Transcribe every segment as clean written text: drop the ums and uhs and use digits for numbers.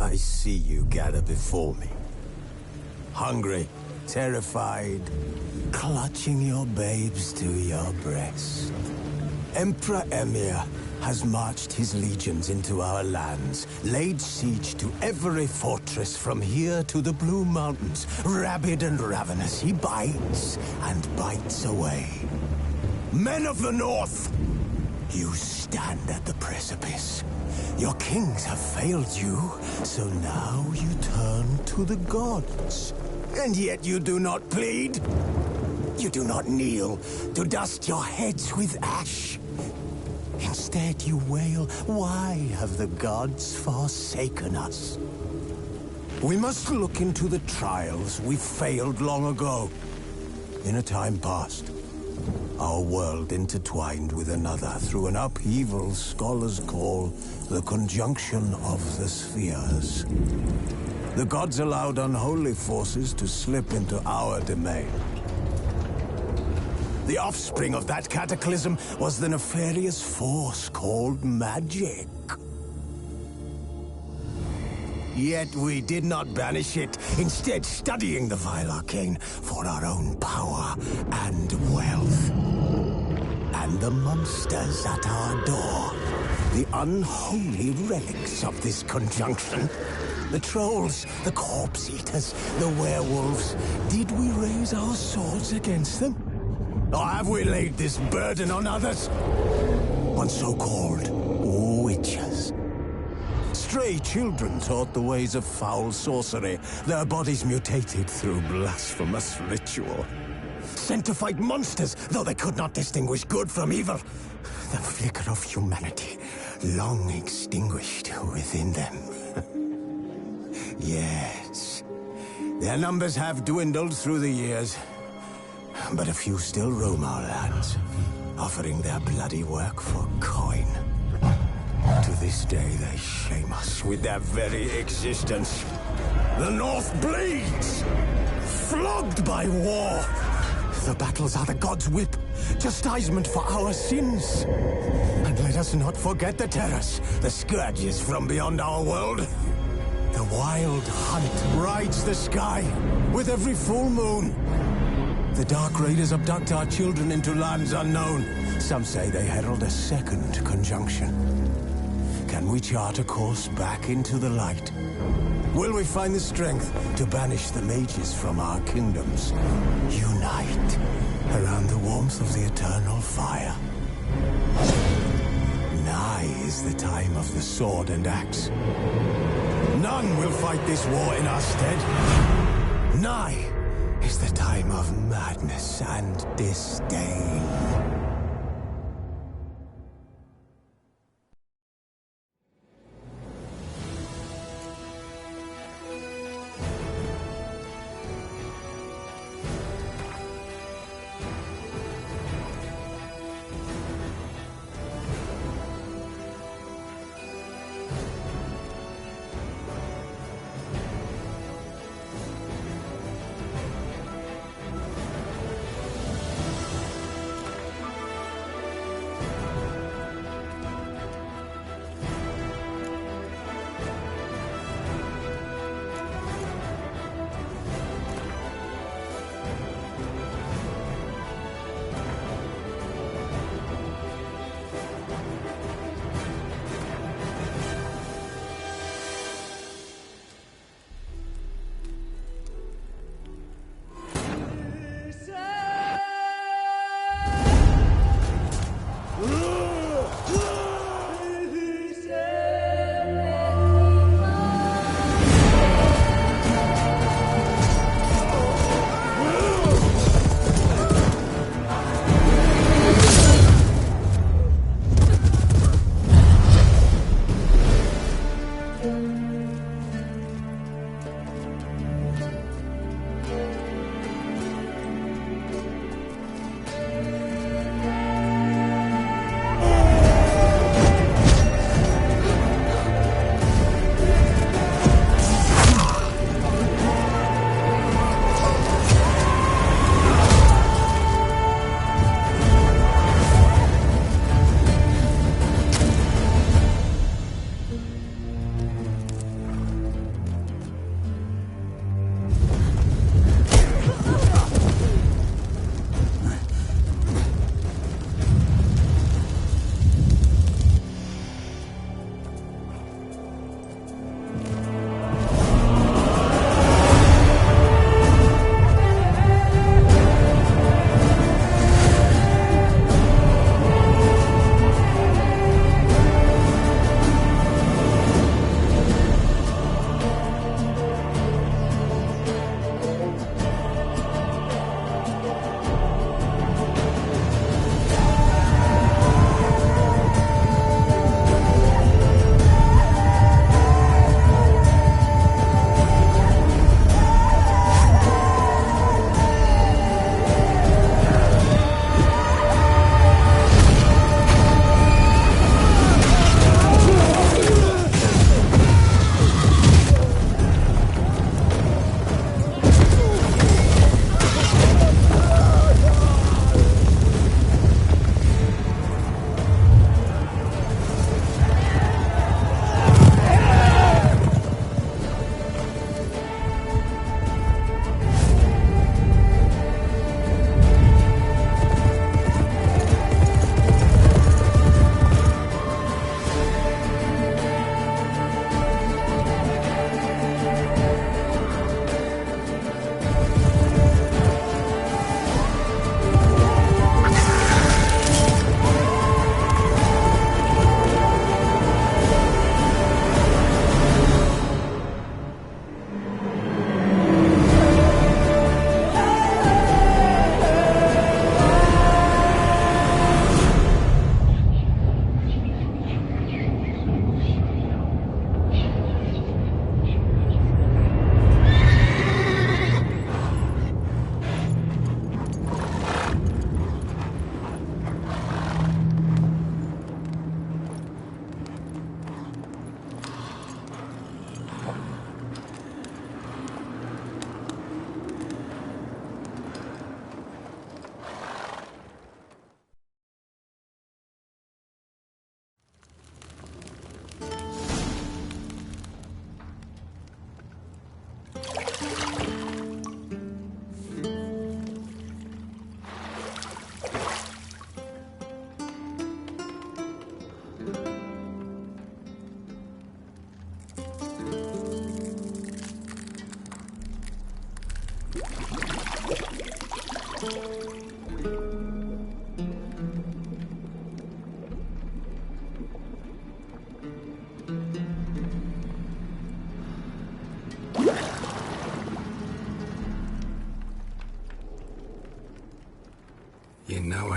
I see you gather before me. Hungry, terrified, clutching your babes to your breast. Emperor Emir has marched his legions into our lands, laid siege to every fortress from here to the Blue Mountains. Rabid and ravenous, he bites and bites away. Men of the North, you stand at the precipice. Your kings have failed you, so now you turn to the gods. And yet you do not plead. You do not kneel to dust your heads with ash. Instead you wail, why have the gods forsaken us? We must look into the trials we failed long ago. In a time past, our world intertwined with another through an upheaval scholars call the conjunction of the spheres. The gods allowed unholy forces to slip into our domain. The offspring of that cataclysm was the nefarious force called magic. Yet we did not banish it, instead studying the vile arcane for our own power and wealth. And the monsters at our door, the unholy relics of this conjunction. The trolls, the corpse-eaters, the werewolves. Did we raise our swords against them? Or have we laid this burden on others? On so-called witches. Stray children taught the ways of foul sorcery, their bodies mutated through blasphemous ritual. Sent to fight monsters, though they could not distinguish good from evil. The flicker of humanity, long extinguished within them. Yes, their numbers have dwindled through the years, but a few still roam our lands, offering their bloody work for coin. To this day, they shame us with their very existence. The North bleeds, flogged by war. The battles are the gods' whip, chastisement for our sins. And let us not forget the terrors, the scourges from beyond our world. The wild hunt rides the sky with every full moon. The Dark Raiders abduct our children into lands unknown. Some say they herald a second conjunction. Can we chart a course back into the light? Will we find the strength to banish the mages from our kingdoms? Unite around the warmth of the eternal fire. Nigh is the time of the sword and axe. None will fight this war in our stead. Nigh is the time of madness and disdain.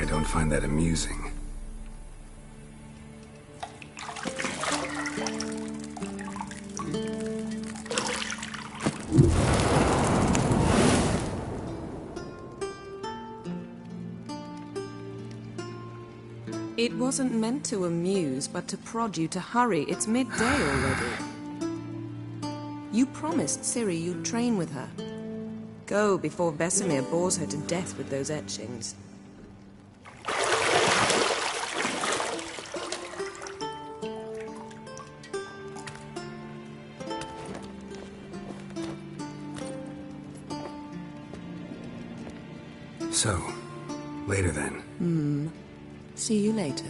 don't find that amusing. It wasn't meant to amuse, but to prod you to hurry. It's midday already. You promised Ciri you'd train with her. Go before Vesemir bores her to death with those etchings. So, later then. See you later.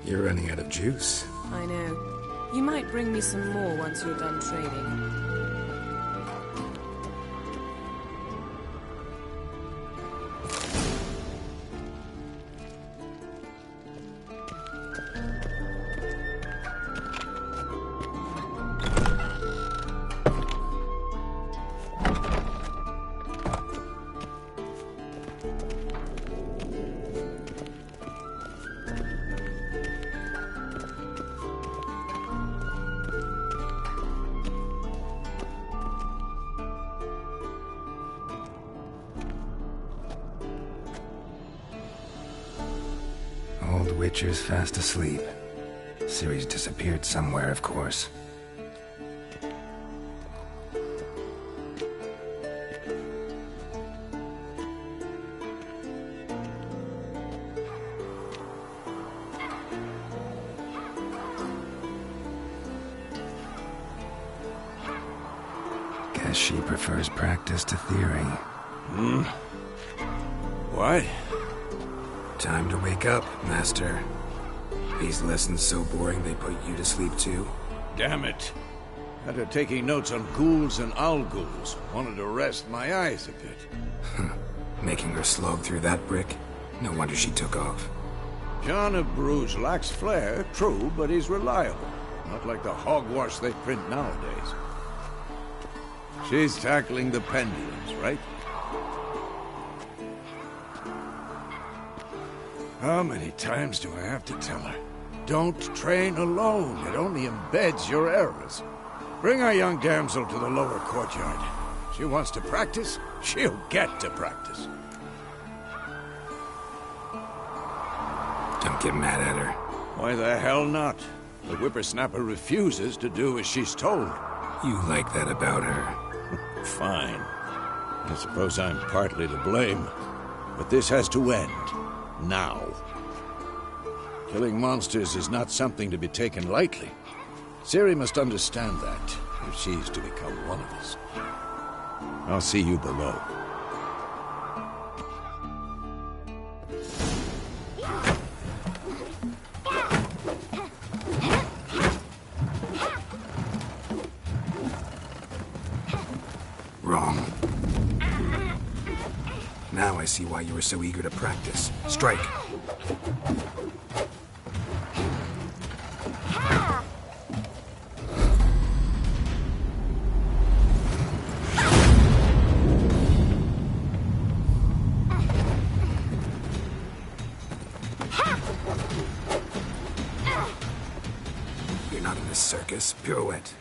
You're running out of juice. I know. You might bring me some more once you're done training. Old Witcher's fast asleep. Ciri's disappeared somewhere, of course. Guess she prefers practice to theory. What? Time to wake up, Master. These lessons so boring they put you to sleep too? Damn it. After taking notes on ghouls and owl ghouls, wanted to rest my eyes a bit. Making her slog through that brick? No wonder she took off. John of Bruges lacks flair, true, but he's reliable. Not like the hogwash they print nowadays. She's tackling the pendulums, right? How many times do I have to tell her? Don't train alone. It only embeds your errors. Bring our young damsel to the lower courtyard. She wants to practice, she'll get to practice. Don't get mad at her. Why the hell not? The whippersnapper refuses to do as she's told. You like that about her. Fine. I suppose I'm partly to blame. But this has to end. Now. Killing monsters is not something to be taken lightly. Ciri must understand that, if she's to become one of us. I'll see you below. Wrong. Now see why you were so eager to practice. Strike. You're not in this circus. Pirouette.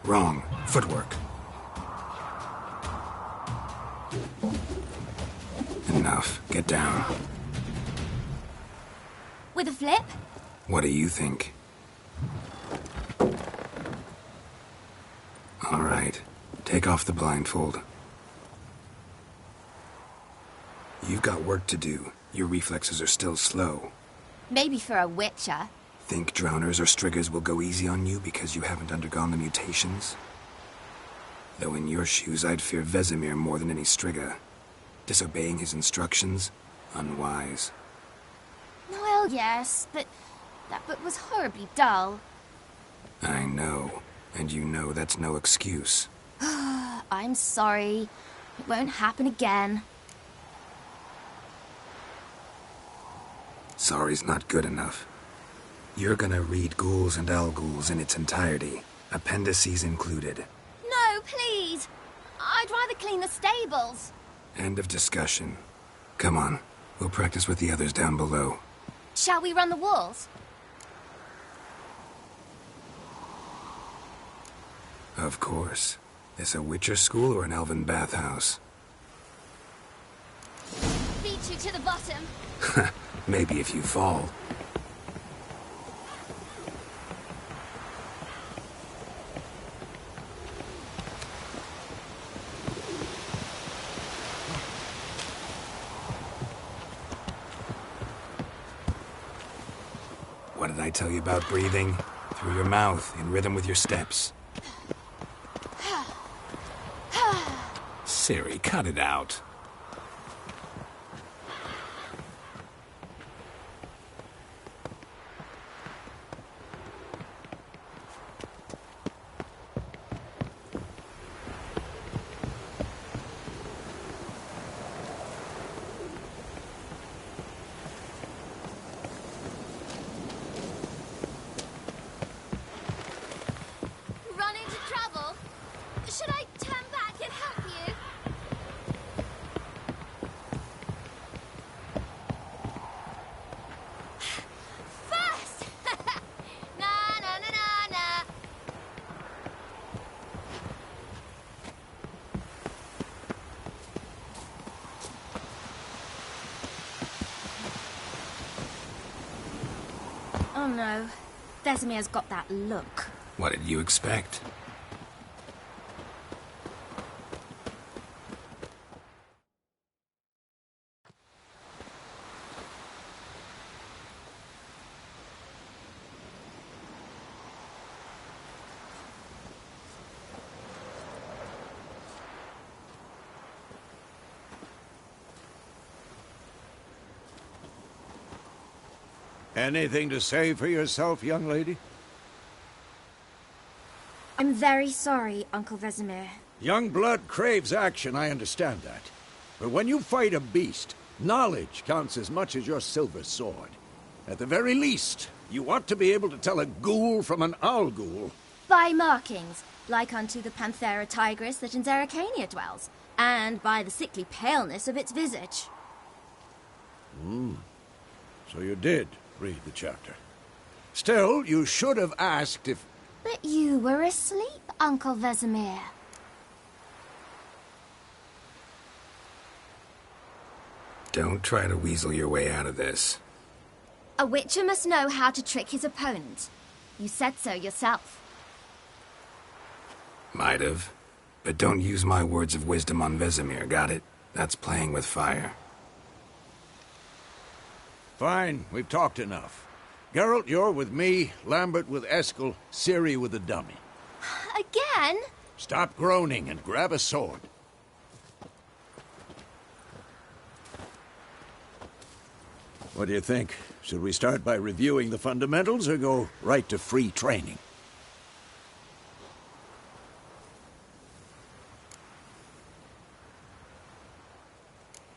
Wrong. Footwork. Enough. Get down. With a flip? What do you think? All right. Take off the blindfold. You've got work to do. Your reflexes are still slow. Maybe for a witcher. Think drowners or striggers will go easy on you because you haven't undergone the mutations? Though in your shoes, I'd fear Vesemir more than any strigger. Disobeying his instructions? Unwise. Well, yes, but that book was horribly dull. I know. And you know that's no excuse. I'm sorry. It won't happen again. Sorry's not good enough. You're gonna read Ghouls and Al-Ghouls in its entirety, appendices included. No, please! I'd rather clean the stables. End of discussion. Come on, we'll practice with the others down below. Shall we run the walls? Of course. This a Witcher school or an elven bathhouse? Beat you to the bottom. Maybe if you fall. What did I tell you about breathing? Through your mouth, in rhythm with your steps. Siri, cut it out. Run into trouble? Should I turn back and help you? First! Na na na na na. Oh no. Vesemir's got that look. What did you expect? Anything to say for yourself, young lady? I'm very sorry, Uncle Vesemir. Young blood craves action, I understand that. But when you fight a beast, knowledge counts as much as your silver sword. At the very least, you ought to be able to tell a ghoul from an owl-ghoul. By markings, like unto the Panthera tigris that in Zerrikania dwells, and by the sickly paleness of its visage. So you did read the chapter. Still, you should have asked if... But you were asleep, Uncle Vesemir. Don't try to weasel your way out of this. A witcher must know how to trick his opponent. You said so yourself. Might have. But don't use my words of wisdom on Vesemir, got it? That's playing with fire. Fine, we've talked enough. Geralt, you're with me, Lambert with Eskel, Ciri with the dummy. Again? Stop groaning and grab a sword. What do you think? Should we start by reviewing the fundamentals or go right to free training?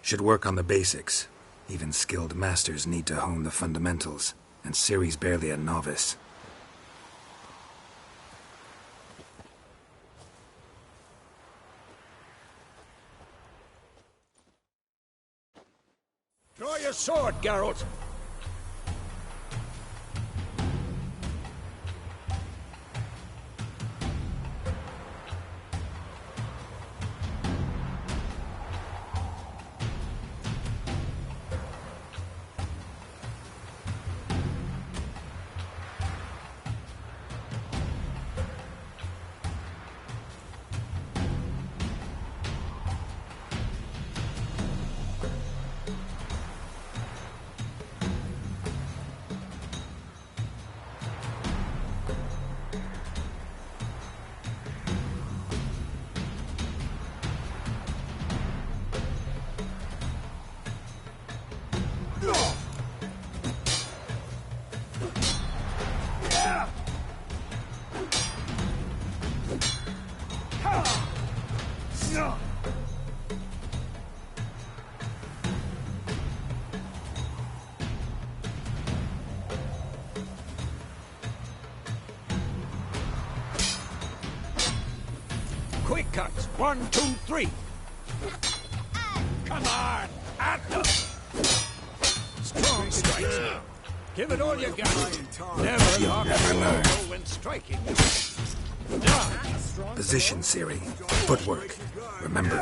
Should work on the basics. Even skilled masters need to hone the fundamentals, and Ciri's barely a novice. Draw your sword, Geralt. Quick cuts. 1, 2, 3. Come on! At them! Strong strikes. Give it all you got. Never lock the when striking. Position, Ciri. Footwork. Remember.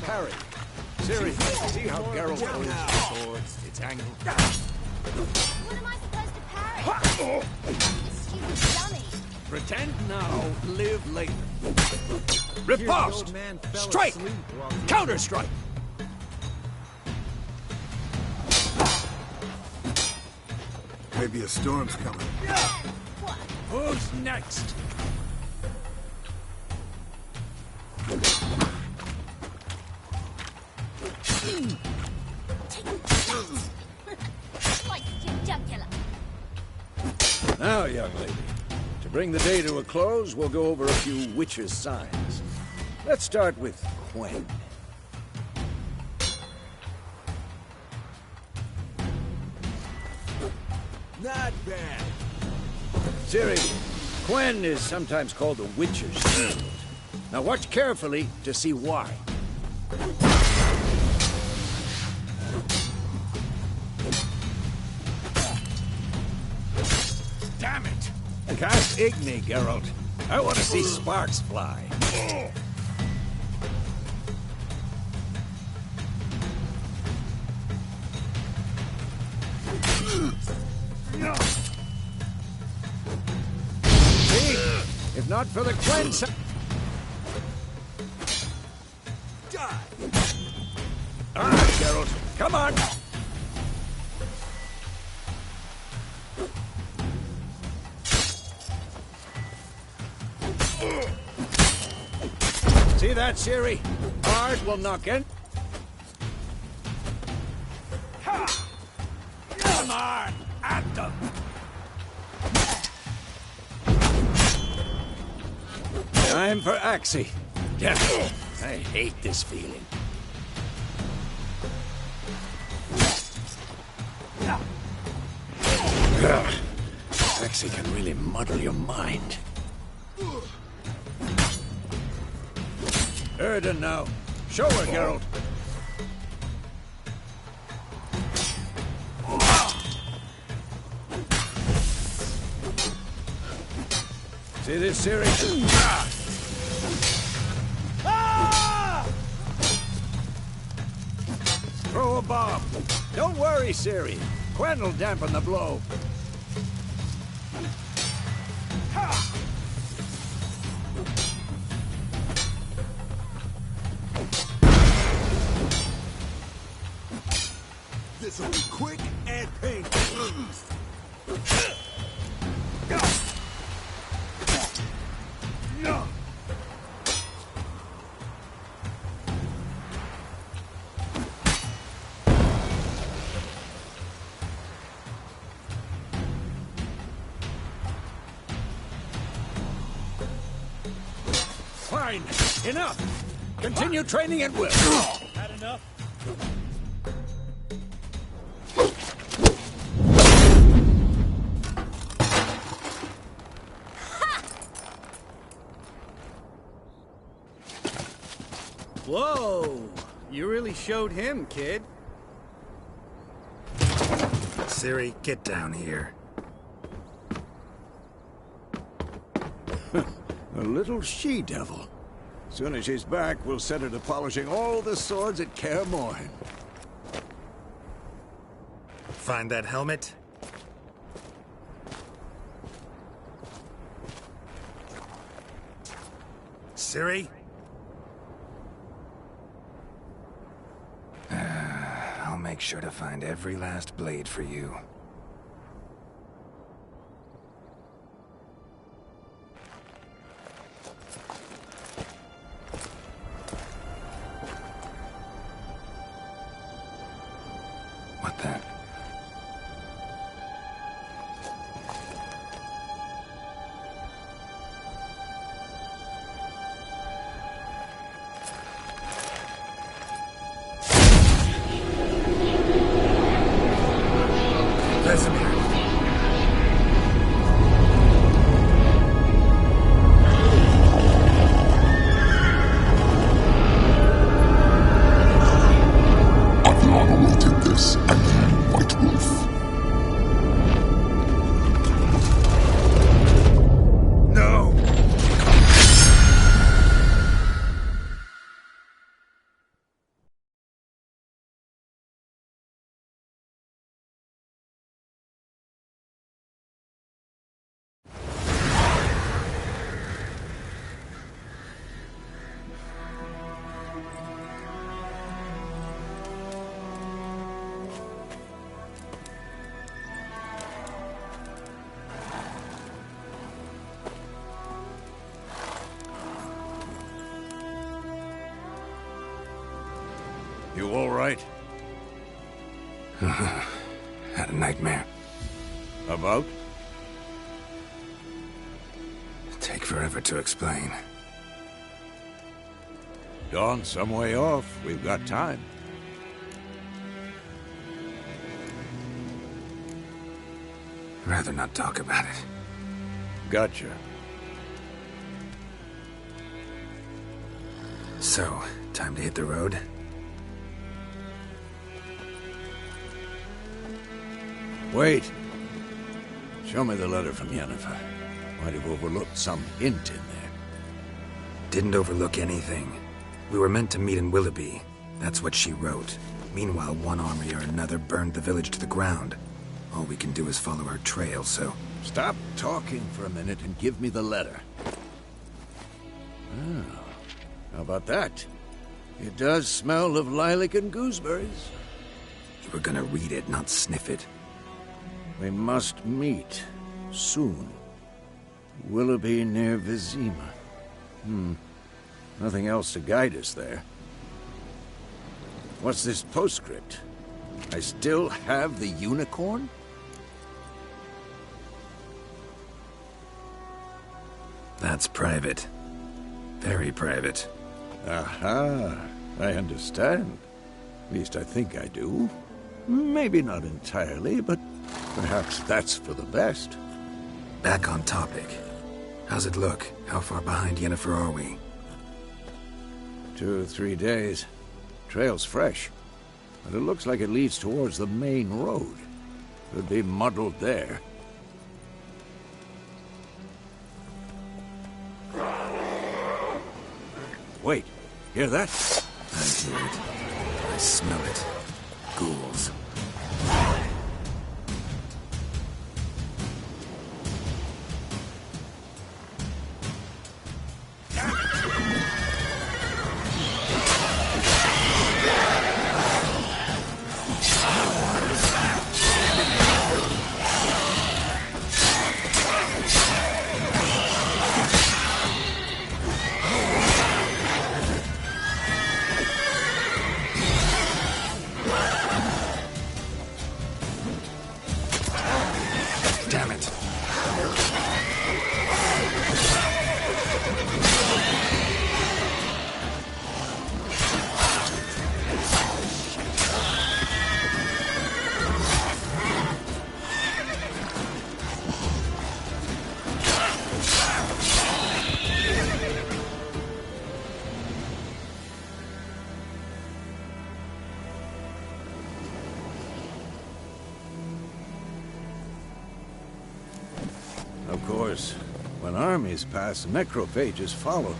Parry. Ciri, see how Geralt holds the sword? It's angled. What am I supposed to parry? Stupid dummy. Pretend now, live later. Riposte! Strike! Counter-strike! Maybe a storm's coming. What? Who's next? Like your jugular. Now, young lady, to bring the day to a close, we'll go over a few witches' signs. Let's start with Quen. Not bad. Ciri, Quen is sometimes called the Witcher's Shield. Now watch carefully to see why. Damn it! Cast Igni, Geralt. I want to see sparks fly. See? If not for the Quen... All right, Geralt. Come on! See that, Ciri? Hard will knock in. Come on! At them! Time for Axie. Damn it. I hate this feeling. Axie can really muddle your mind. Erden now. Show her, Geralt. See this, Ciri? Throw a bomb. Don't worry, Ciri. Quen will dampen the blow. This'll be quick and painful. Fine. Enough. Continue training at will. Had enough? Whoa! You really showed him, kid. Ciri, get down here. A little she-devil. Soon as she's back, we'll set her to polishing all the swords at Kaer Morhen. Find that helmet? Ciri? I'll make sure to find every last blade for you. What then? Vesemir. Aviana will take this, and you, White Wolf. No! You all right? Had a nightmare. About? Take forever to explain. Dawn's some way off. We've got time. Rather not talk about it. Gotcha. So, time to hit the road? Wait. Show me the letter from Yennefer. Might have overlooked some hint in there. Didn't overlook anything. We were meant to meet in Willoughby. That's what she wrote. Meanwhile, one army or another burned the village to the ground. All we can do is follow her trail, so... Stop talking for a minute and give me the letter. Oh, how about that? It does smell of lilac and gooseberries. You were gonna read it, not sniff it. We must meet. Soon. Willoughby near Vizima. Nothing else to guide us there. What's this postscript? I still have the unicorn? That's private. Very private. Aha, I understand. At least I think I do. Maybe not entirely, but perhaps that's for the best. Back on topic. How's it look? How far behind Yennefer are we? 2 or 3 days. Trail's fresh, but it looks like it leads towards the main road. Could be muddled there. Wait, hear that? I hear it. I smell it. Ghouls. Of course, when armies pass, necrophages follow.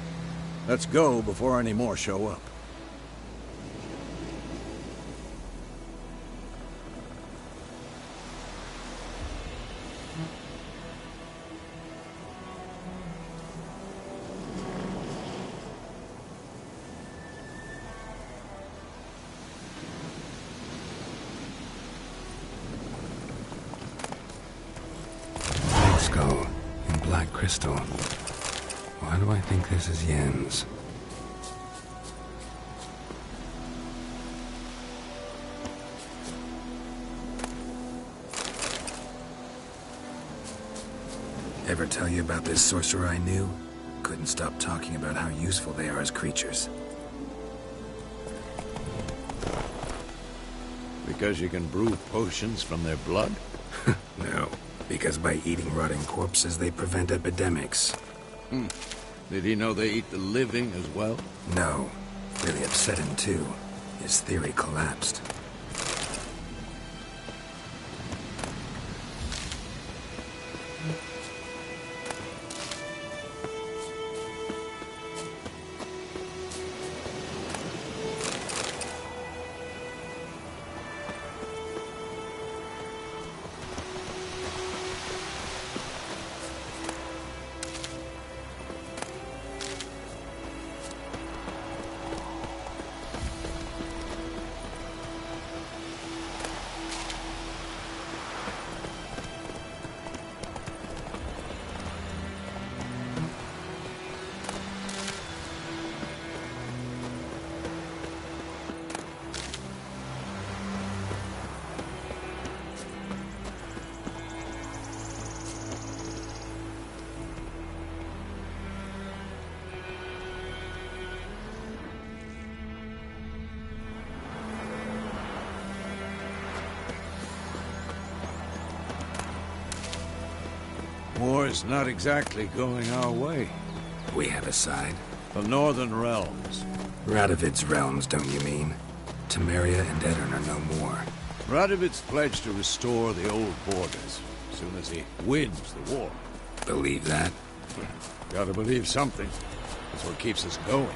Let's go before any more show up. Skull in black crystal. Why do I think this is Yen's? Ever tell you about this sorcerer I knew? Couldn't stop talking about how useful they are as creatures. Because you can brew potions from their blood? No. Because by eating rotting corpses, they prevent epidemics. Did he know they eat the living as well? No. Really upset him, too. His theory collapsed. War's not exactly going our way. We have a side. The Northern Realms. Radovid's realms, don't you mean? Temeria and Edirn are no more. Radovid's pledged to restore the old borders as soon as he wins the war. Believe that? Gotta believe something. That's what keeps us going.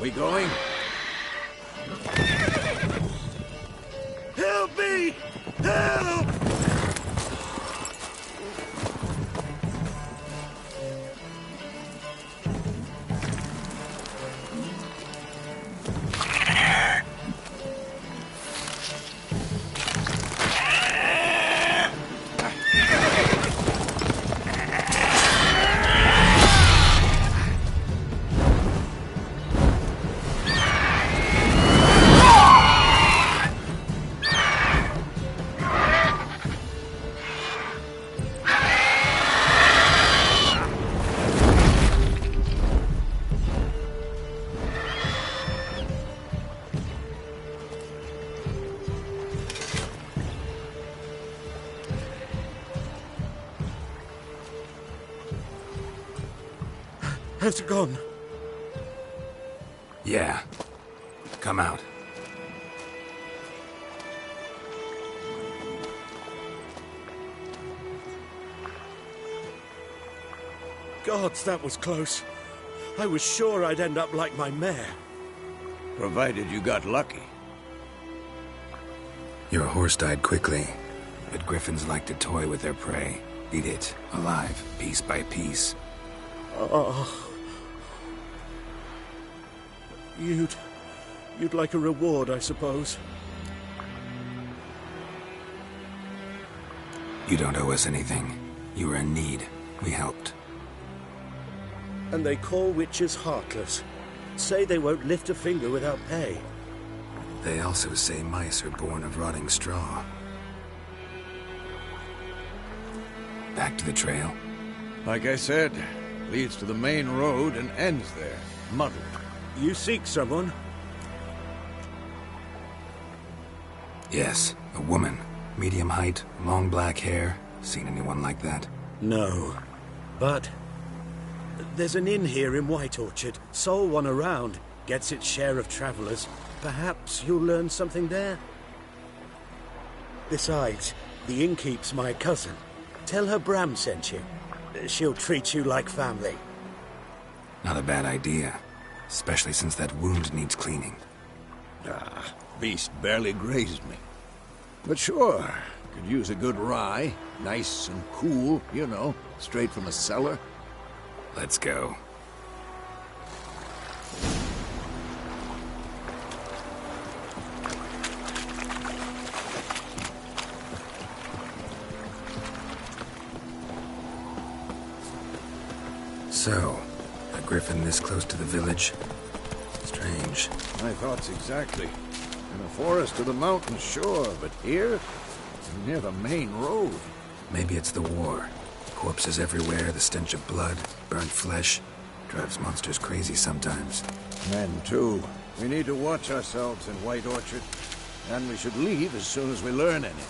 We going? Help me! Help! Has it gone? Yeah. Come out. Gods, that was close. I was sure I'd end up like my mare. Provided you got lucky. Your horse died quickly, but griffins like to toy with their prey. Eat it, alive, piece by piece. Oh. You'd like a reward, I suppose. You don't owe us anything. You were in need. We helped. And they call witches heartless. Say they won't lift a finger without pay. They also say mice are born of rotting straw. Back to the trail. Like I said, leads to the main road and ends there, muddled. You seek someone? Yes, a woman. Medium height, long black hair. Seen anyone like that? No. But there's an inn here in White Orchard. Sole one around. Gets its share of travelers. Perhaps you'll learn something there? Besides, the innkeep's my cousin. Tell her Bram sent you. She'll treat you like family. Not a bad idea. Especially since that wound needs cleaning. Ah, beast barely grazed me. But sure, could use a good rye. Nice and cool, you know, straight from a cellar. Let's go. So, a griffin this close to the village? Strange. My thoughts exactly. In a forest or the mountains, sure, but here? Near the main road. Maybe it's the war. Corpses everywhere, the stench of blood, burnt flesh. Drives monsters crazy sometimes. Men, too. We need to watch ourselves in White Orchard. And we should leave as soon as we learn any.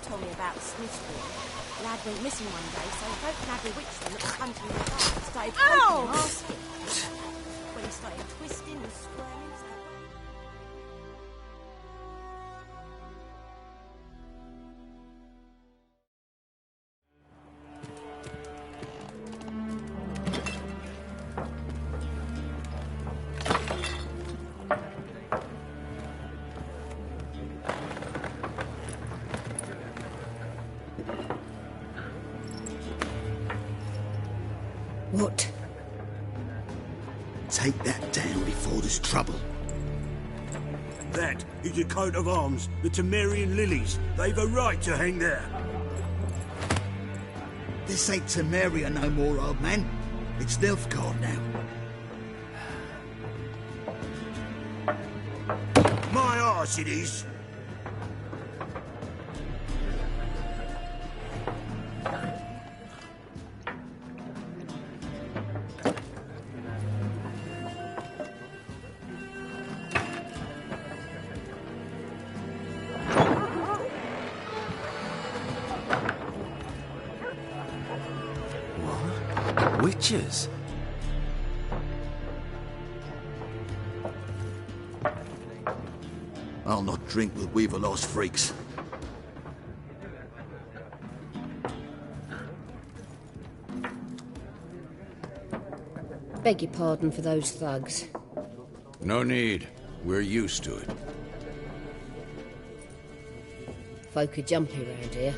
Told me about Smithfield. Lad went missing one day, so folk nabbed a witch then that was hunting in the dark and started poking and asking. Well, he started twisting and squirming. It's like, What? Take that down before there's trouble. That is a coat of arms, the Temerian lilies. They've a right to hang there. This ain't Temeria no more, old man. It's Nilfgaard now. My arse it is. Witches? I'll not drink with Weaverlost freaks. Beg your pardon for those thugs. No need. We're used to it. Folk are jumpy around here.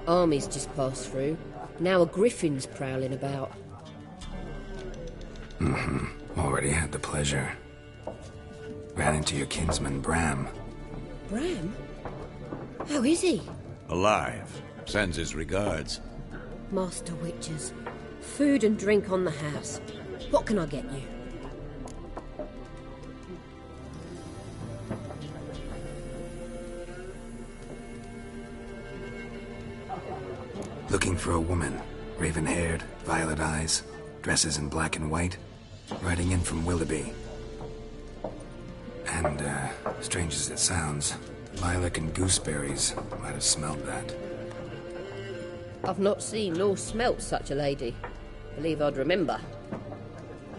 Armies just passed through. Now a griffin's prowling about. Already had the pleasure. Ran into your kinsman, Bram. Bram? How is he? Alive. Sends his regards. Master Witches. Food and drink on the house. What can I get you? Looking for a woman. Raven-haired, violet eyes, dresses in black and white. Riding in from Willoughby. And, strange as it sounds, lilac and gooseberries might have smelled that. I've not seen nor smelt such a lady. Believe I'd remember.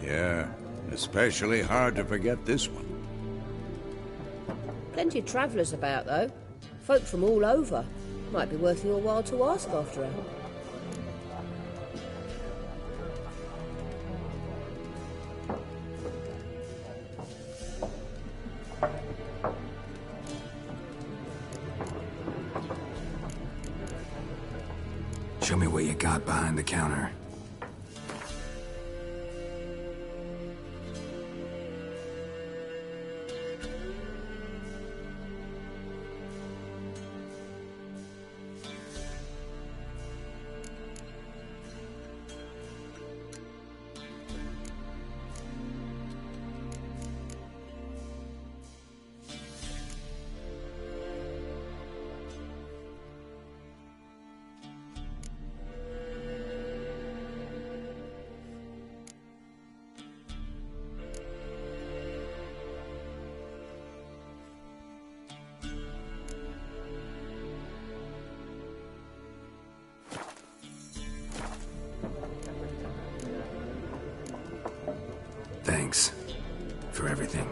Yeah, especially hard to forget this one. Plenty of travellers about, though. Folk from all over. Might be worth your while to ask after her. Show me what you got behind the counter. Thanks for everything.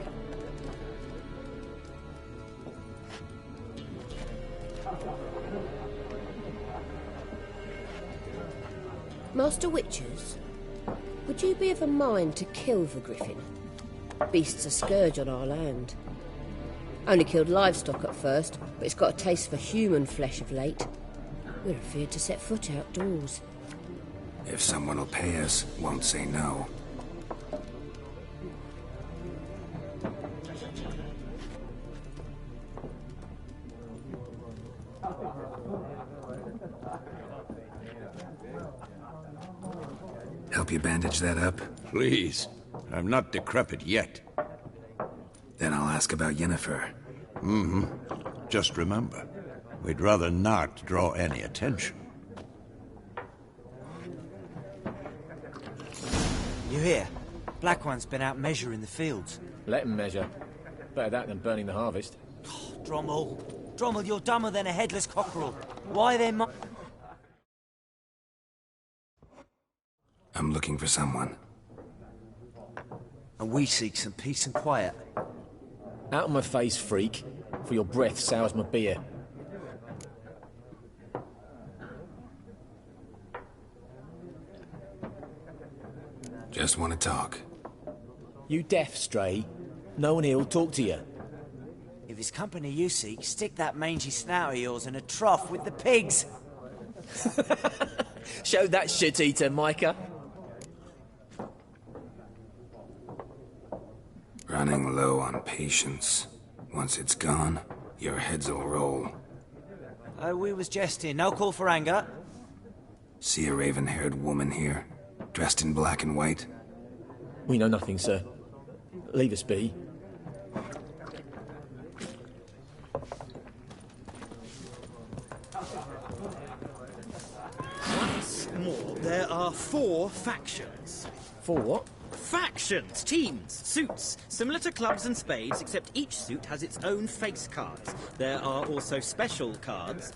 Master Witches, would you be of a mind to kill the griffin? Beast's a scourge on our land. Only killed livestock at first, but it's got a taste for human flesh of late. We're afeard to set foot outdoors. If someone will pay us, won't say no. Help you bandage that up? Please. I'm not decrepit yet. Then I'll ask about Yennefer. Just remember, we'd rather not draw any attention. You hear? Black One's been out measuring the fields. Let him measure. Better that than burning the harvest. Drommel, you're dumber than a headless cockerel. Why then? I'm looking for someone. And we seek some peace and quiet. Out of my face, freak, for your breath sours my beer. Just want to talk. You deaf, Stray? No one here will talk to you. If it's company you seek, stick that mangy snout of yours in a trough with the pigs. Show that shit-eater, Micah. Running low on patience. Once it's gone, your heads will roll. Oh, we was jesting. No call for anger. See a raven-haired woman here, dressed in black and white? We know nothing, sir. Leave us be. Once more, there are 4 factions. 4 what? Factions, teams, suits, similar to clubs and spades, except each suit has its own face cards. There are also special cards.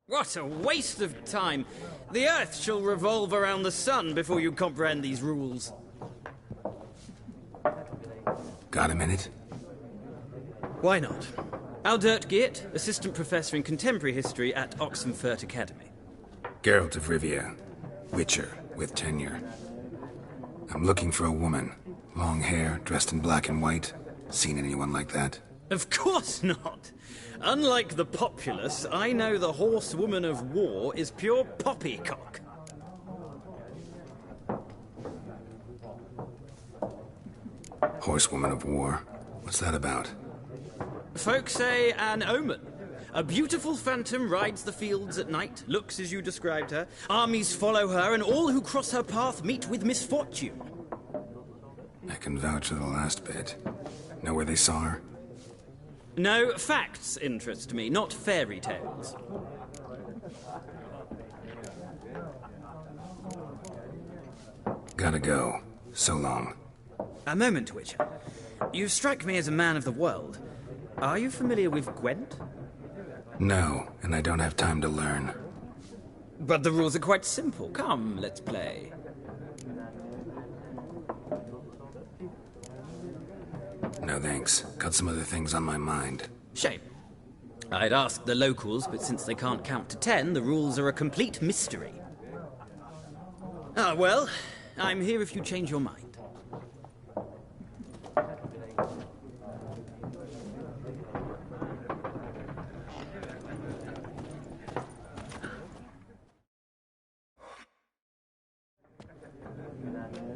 What a waste of time! The Earth shall revolve around the sun before you comprehend these rules. Got a minute? Why not? Aldert Geert, Assistant Professor in Contemporary History at Oxenfurt Academy. Geralt of Rivia, Witcher with tenure. I'm looking for a woman. Long hair, dressed in black and white. Seen anyone like that? Of course not! Unlike the populace, I know the horsewoman of war is pure poppycock. Horsewoman of war? What's that about? Folk say an omen. A beautiful phantom rides the fields at night, looks as you described her. Armies follow her, and all who cross her path meet with misfortune. I can vouch for the last bit. Know where they saw her? No, facts interest me, not fairy tales. Gotta go. So long. A moment, Witcher. You strike me as a man of the world. Are you familiar with Gwent? No, and I don't have time to learn. But the rules are quite simple. Come, let's play. No thanks. Got some other things on my mind. Shame. I'd ask the locals, but since they can't count to 10, the rules are a complete mystery. Ah, well, I'm here if you change your mind.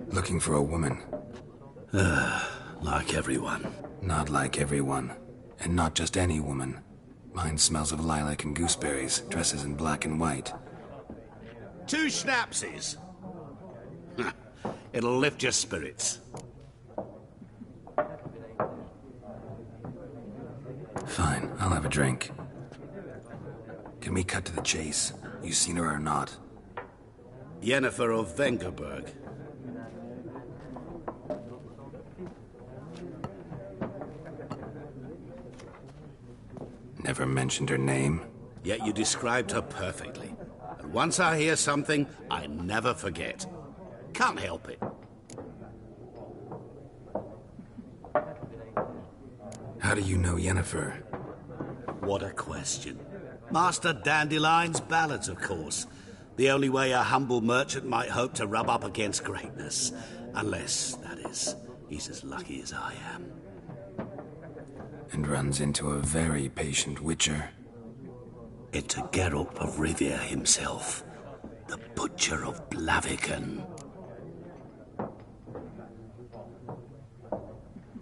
Looking for a woman. Like everyone. Not like everyone. And not just any woman. Mine smells of lilac and gooseberries, dresses in black and white. 2 schnapsies. It'll lift your spirits. Fine, I'll have a drink. Can we cut to the chase? You seen her or not? Yennefer of Vengerberg. Never mentioned her name. Yet you described her perfectly. And once I hear something, I never forget. Can't help it. How do you know Yennefer? What a question. Master Dandelion's ballads, of course. The only way a humble merchant might hope to rub up against greatness. Unless, that is, he's as lucky as I am. And runs into a very patient witcher. It's a Geralt of Rivia himself, the Butcher of Blaviken.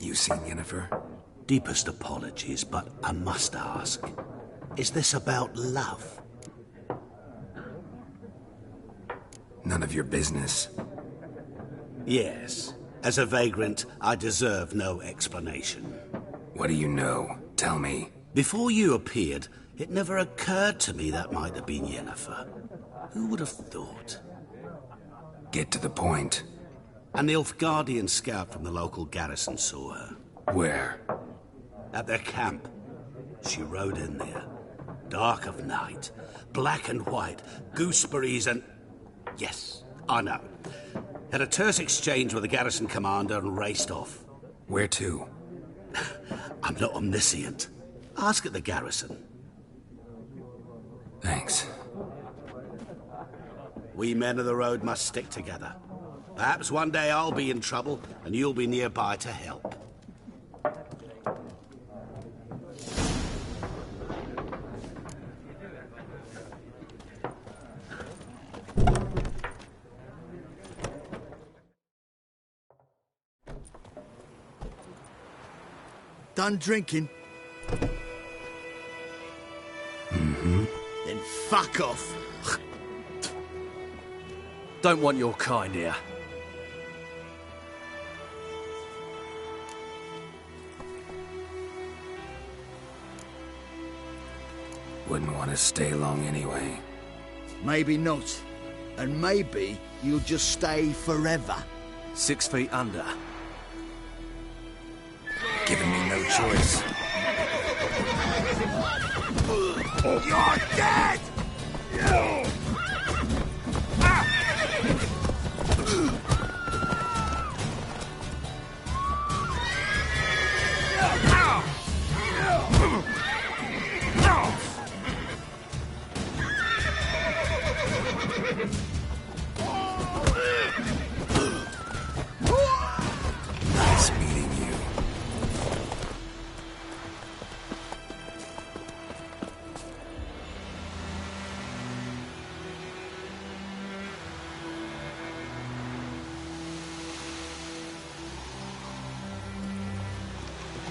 You seen Yennefer? Deepest apologies, but I must ask, is this about love? None of your business. Yes. As a vagrant, I deserve no explanation. What do you know? Tell me. Before you appeared, it never occurred to me that might have been Yennefer. Who would have thought? Get to the point. An Nilfgaardian scout from the local garrison saw her. Where? At their camp. She rode in there. Dark of night. Black and white. Gooseberries and... Yes, I know. Had a terse exchange with the garrison commander and raced off. Where to? I'm not omniscient. Ask at the garrison. Thanks. We men of the road must stick together. Perhaps one day I'll be in trouble and you'll be nearby to help. Done drinking? Mm-hmm. Then fuck off. Don't want your kind here. Wouldn't want to stay long anyway. Maybe not. And maybe you'll just stay forever. 6 feet under. Giving me no choice. You're dead! Nice meeting you.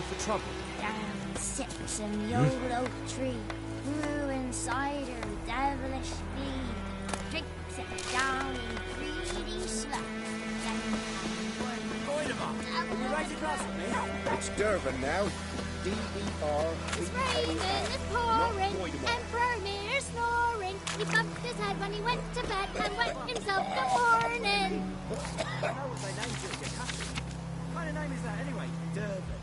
For trouble. Down sits in the old oak tree, brewing cider, devilish speed. Drinks it down in greedy slugs. It's Durban now. It's raining, it's pouring, Emperor Mir snoring. He bumped his head when he went to bed and wet himself the morning. I know what they named you, you cunt. What kind of name is that anyway? Durban.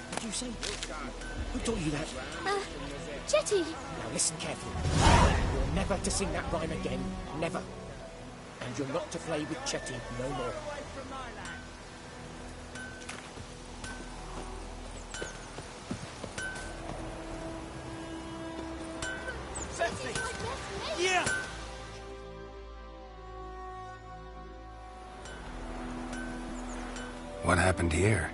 What did you say? Who taught you that? Jetty. Now listen carefully. You're never to sing that rhyme again. Never. And you're not to play with Chetty no more. Yeah! What happened here?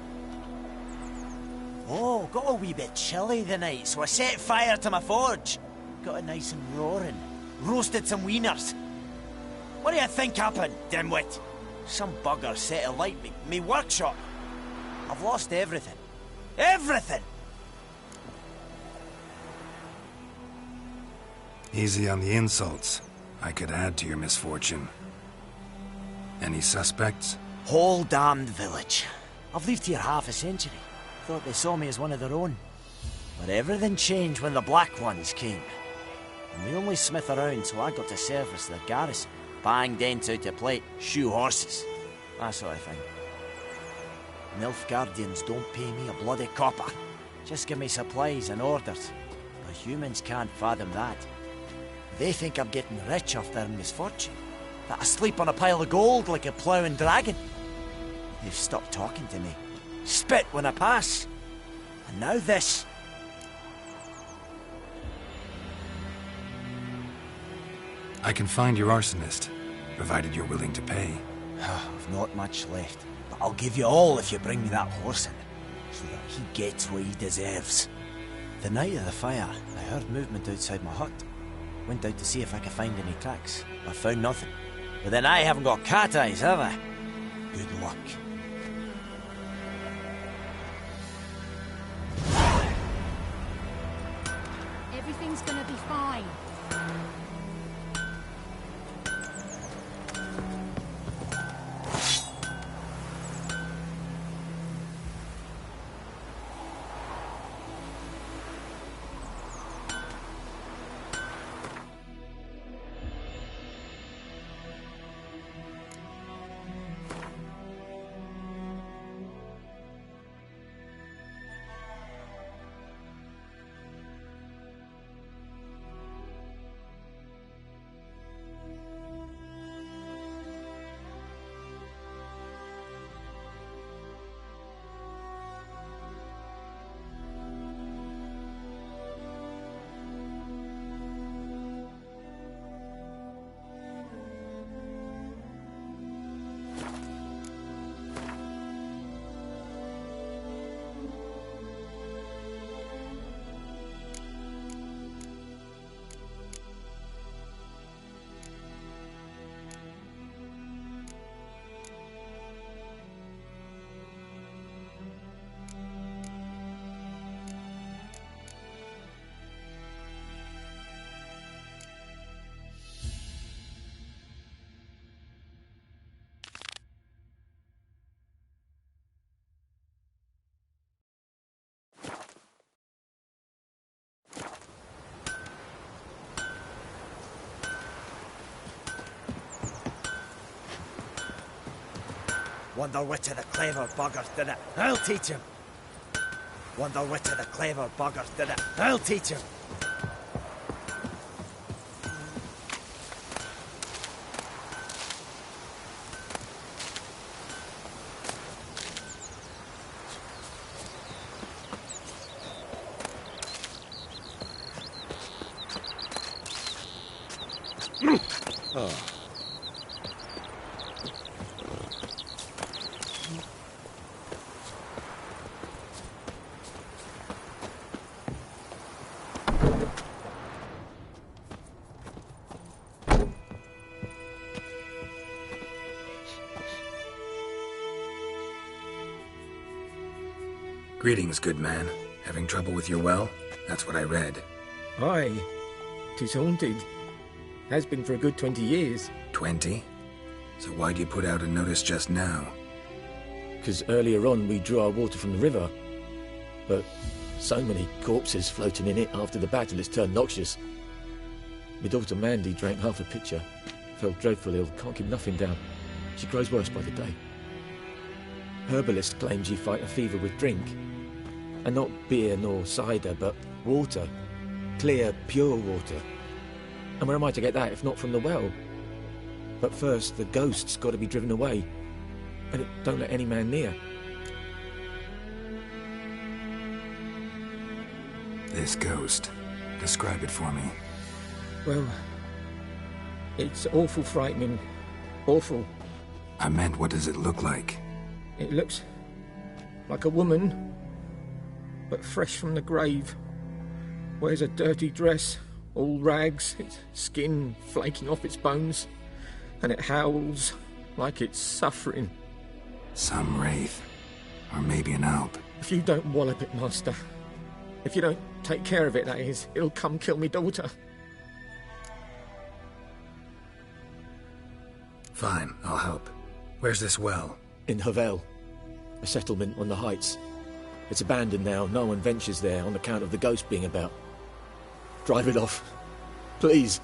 Oh, got a wee bit chilly the night, so I set fire to my forge. Got it nice and roaring. Roasted some wieners. What do you think happened, dimwit? Some bugger set alight me workshop. I've lost everything. Everything! Easy on the insults. I could add to your misfortune. Any suspects? Whole damned village. I've lived here half a century. Thought they saw me as one of their own. But everything changed when the Black Ones came. I'm the only smith around, so I got to service their garrison. Bang dents out of plate, shoe horses. That sort of thing. Nilfgaardians don't pay me a bloody copper. Just give me supplies and orders. But humans can't fathom that. They think I'm getting rich off their misfortune. That I sleep on a pile of gold like a ploughing dragon. They've stopped talking to me. Spit when I pass. And now this. I can find your arsonist, provided you're willing to pay. I've not much left, but I'll give you all if you bring me that horse in, so that he gets what he deserves. The night of the fire, I heard movement outside my hut. Went out to see if I could find any tracks. I found nothing. But then I haven't got cat eyes, have I? Good luck. Everything's gonna be fine. Wonder which of the clever buggers did it. I'll teach him. Wonder which of the clever buggers did it. I'll teach him. Oh. Greetings, good man. Having trouble with your well? That's what I read. Aye. 'Tis haunted. Has been for a good 20 years. 20? So why'd you put out a notice just now? 'Cause earlier on we drew our water from the river. But so many corpses floating in it after the battle it's turned noxious. My daughter Mandy drank half a pitcher. Felt dreadful ill, can't keep nothing down. She grows worse by the day. Herbalist claims you fight a fever with drink. And not beer nor cider, but water. Clear, pure water. And where am I to get that if not from the well? But first, the ghost's got to be driven away. And it don't let any man near. This ghost. Describe it for me. Well, it's awful frightening. Awful. I meant, what does it look like? It looks like a woman, but fresh from the grave. Wears a dirty dress, all rags, its skin flaking off its bones, and it howls like it's suffering. Some wraith. Or maybe an alp. If you don't wallop it, Master, if you don't take care of it, that is, it'll come kill me daughter. Fine, I'll help. Where's this well? In Havel, a settlement on the heights. It's abandoned now, no one ventures there on account of the ghost being about. Drive it off, please.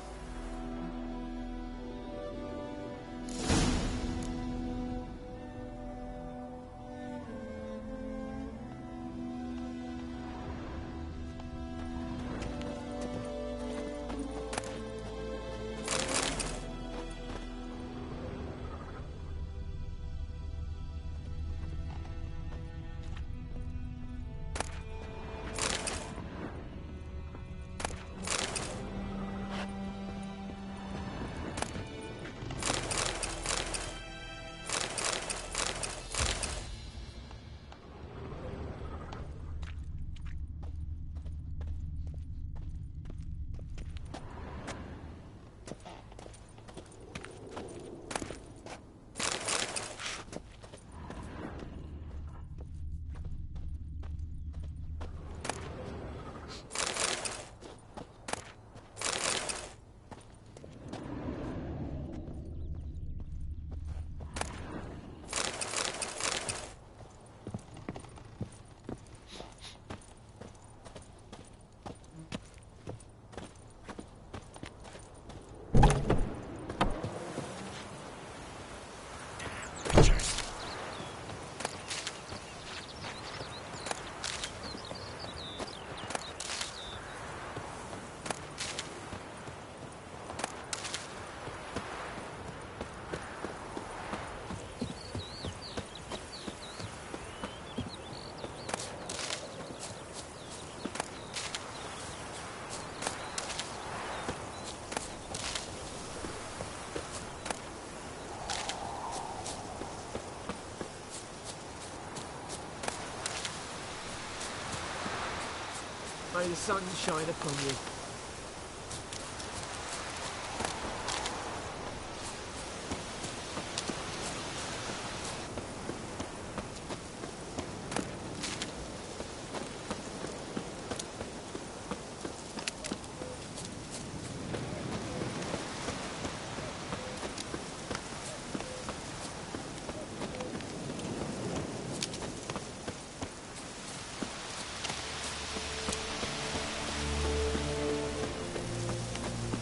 May the sun shine upon you.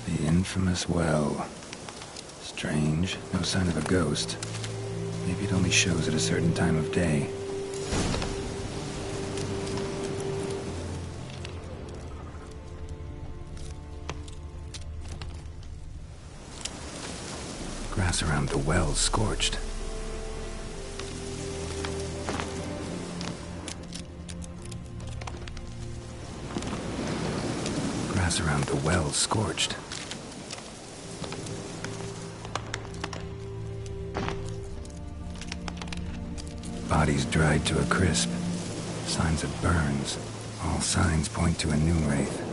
The infamous well. Strange, no sign of a ghost. Maybe it only shows at a certain time of day. Grass around the well scorched. Grass around the well scorched. Bodies dried to a crisp. Signs of burns. All signs point to a new wraith.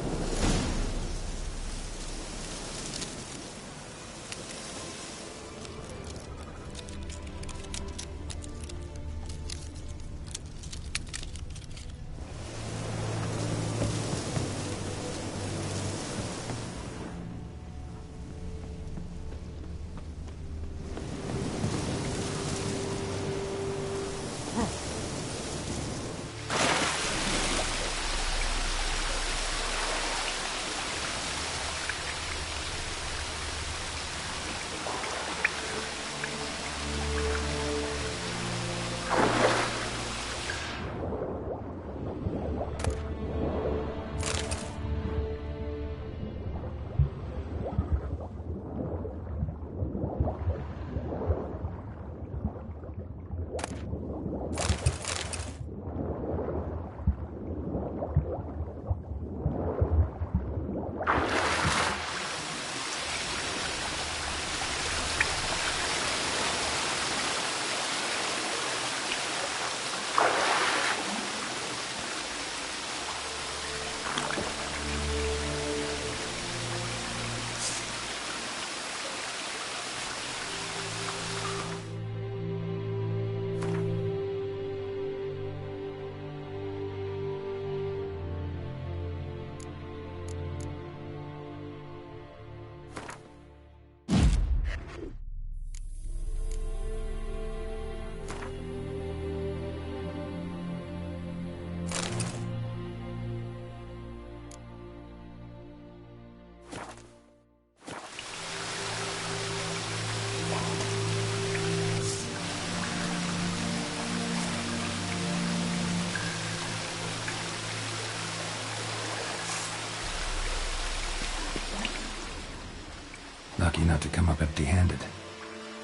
Lucky not to come up empty-handed.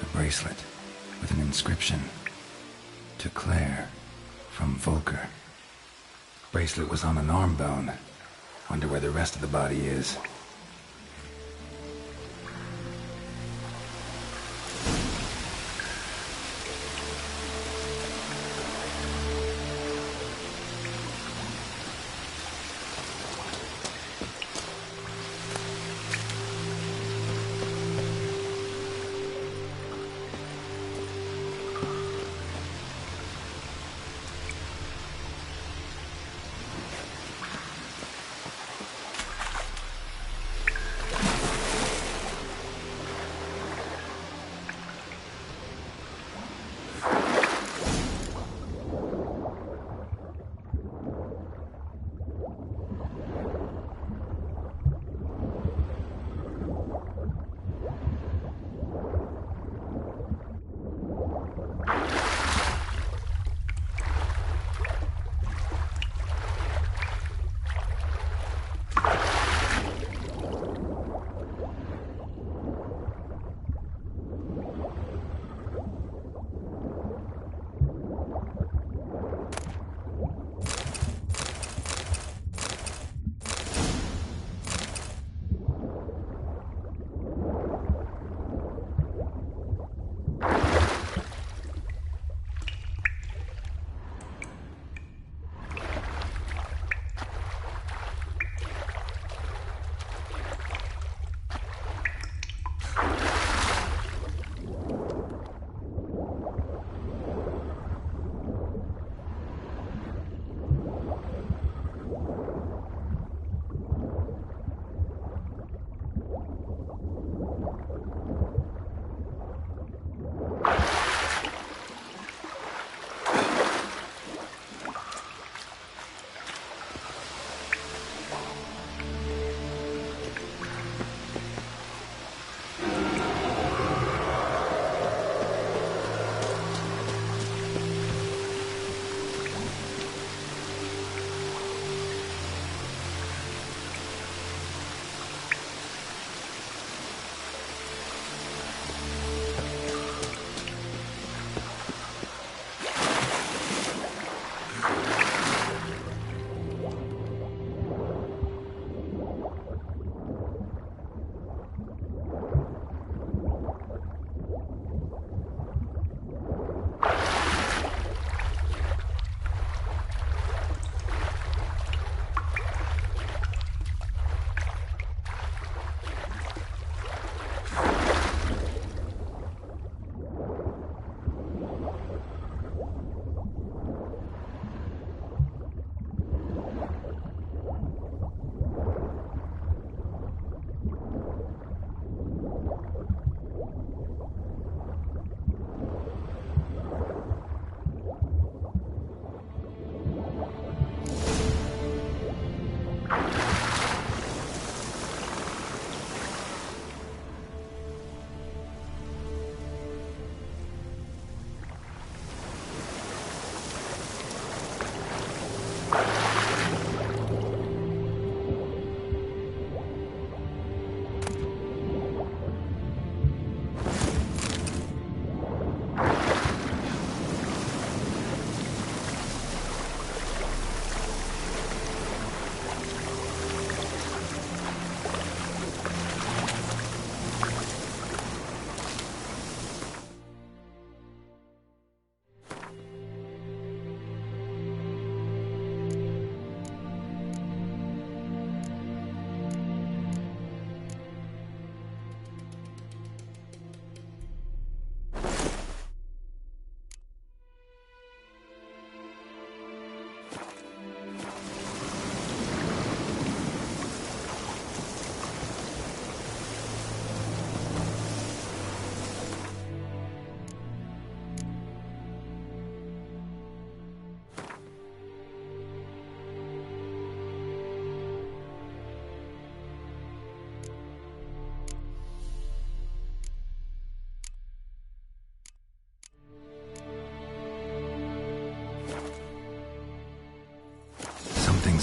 A bracelet with an inscription. To Claire, from Volker. Bracelet was on an arm bone. Wonder where the rest of the body is.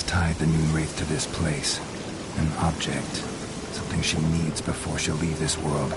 tied the Noon Wraith to this place. An object. Something she needs before she'll leave this world.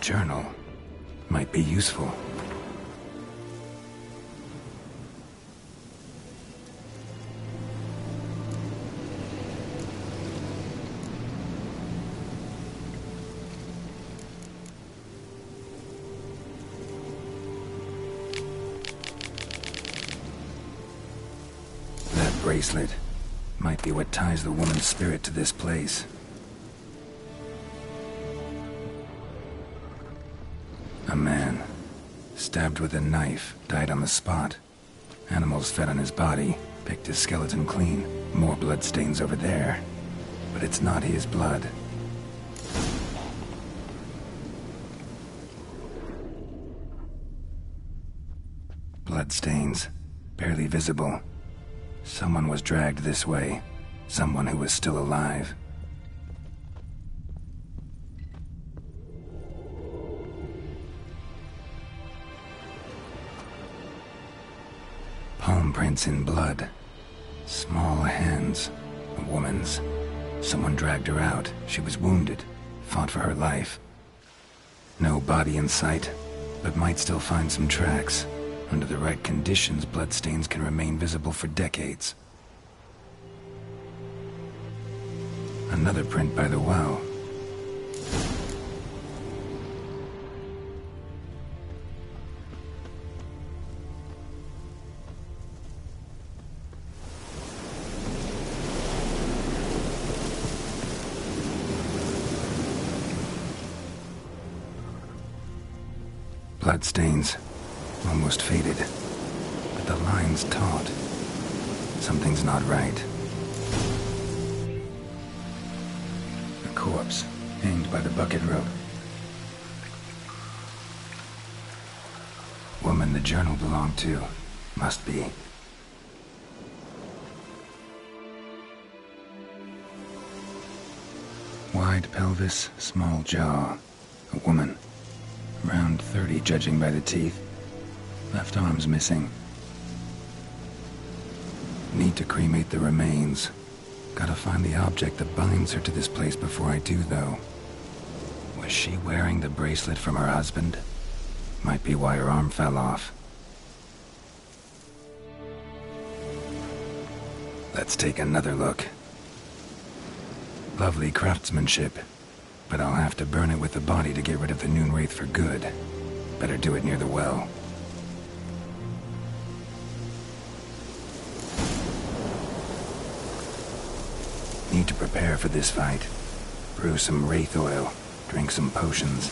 Journal might be useful. That bracelet might be what ties the woman's spirit to this place. A man, stabbed with a knife, died on the spot. Animals fed on his body, picked his skeleton clean. More bloodstains over there. But it's not his blood. Bloodstains, barely visible. Someone was dragged this way. Someone who was still alive. Palm prints in blood. Small hands. A woman's. Someone dragged her out. She was wounded. Fought for her life. No body in sight, but might still find some tracks. Under the right conditions, bloodstains can remain visible for decades. Another print by the well. Bloodstains, almost faded, but the line's taut. Something's not right. A corpse, hanged by the bucket rope. Woman the journal belonged to, must be. Wide pelvis, small jaw. A woman. Around 30, judging by the teeth. Left arm's missing. Need to cremate the remains. Gotta find the object that binds her to this place before I do, though. Was she wearing the bracelet from her husband? Might be why her arm fell off. Let's take another look. Lovely craftsmanship. But I'll have to burn it with the body to get rid of the Noon Wraith for good. Better do it near the well. Need to prepare for this fight. Brew some Wraith oil. Drink some potions.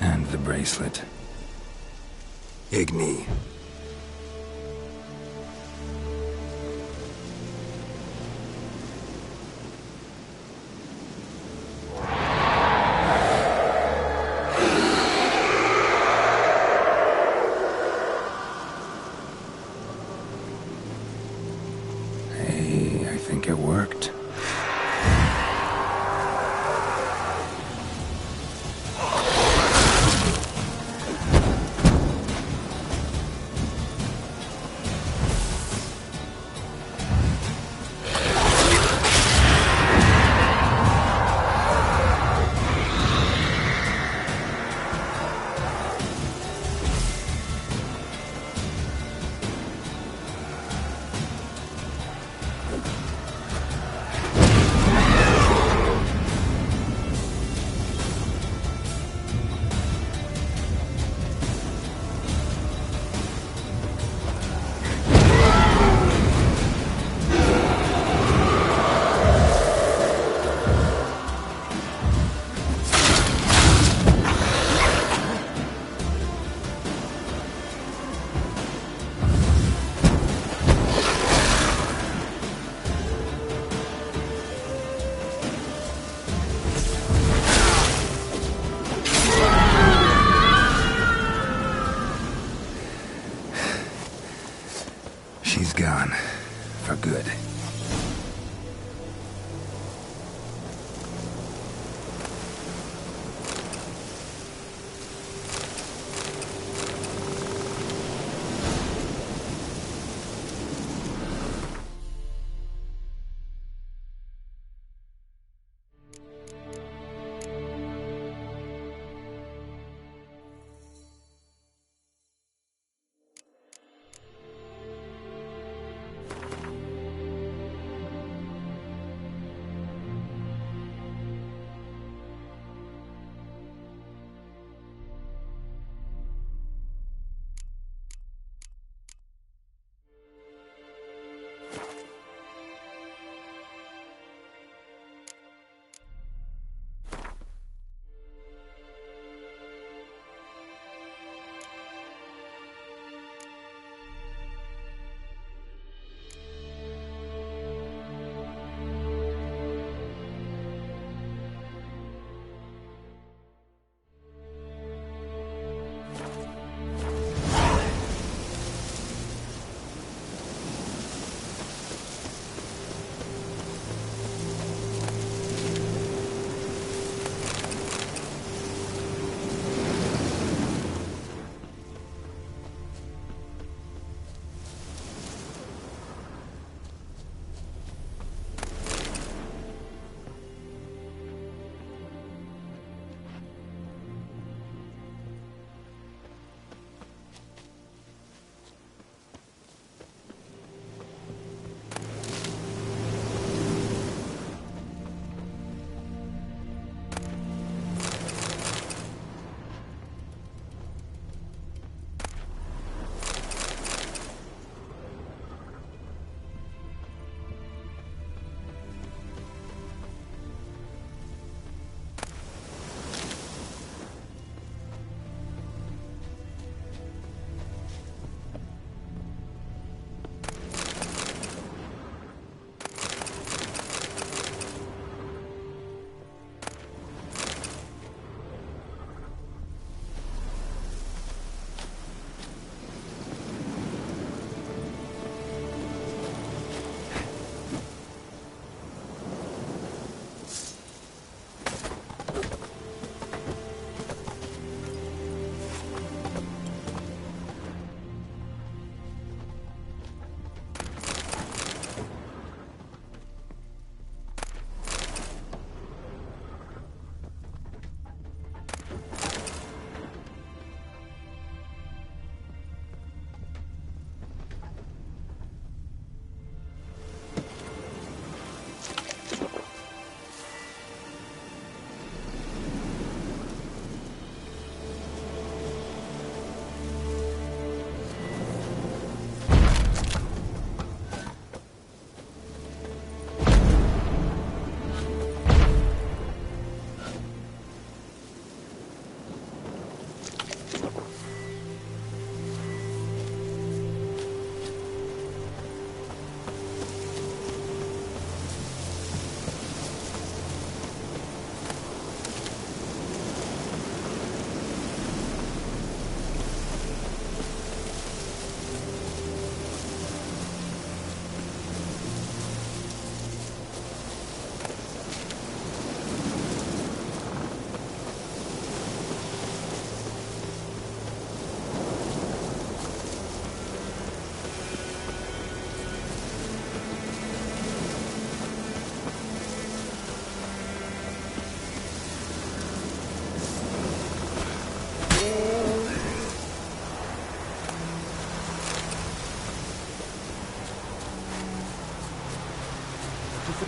And the bracelet. Igni.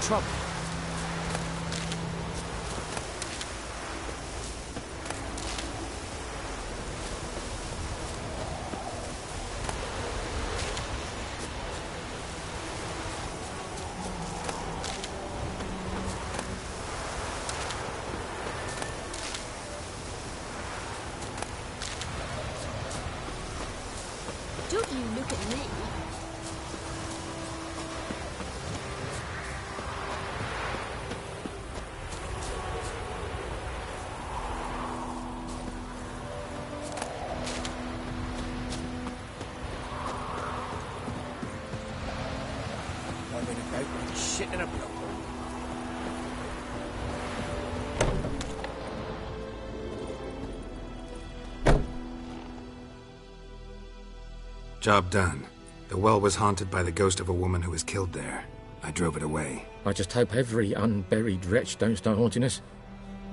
trouble. Don't you look at me. Running about like shit in a block. Job done. The well was haunted by the ghost of a woman who was killed there. I drove it away. I just hope every unburied wretch don't start haunting us.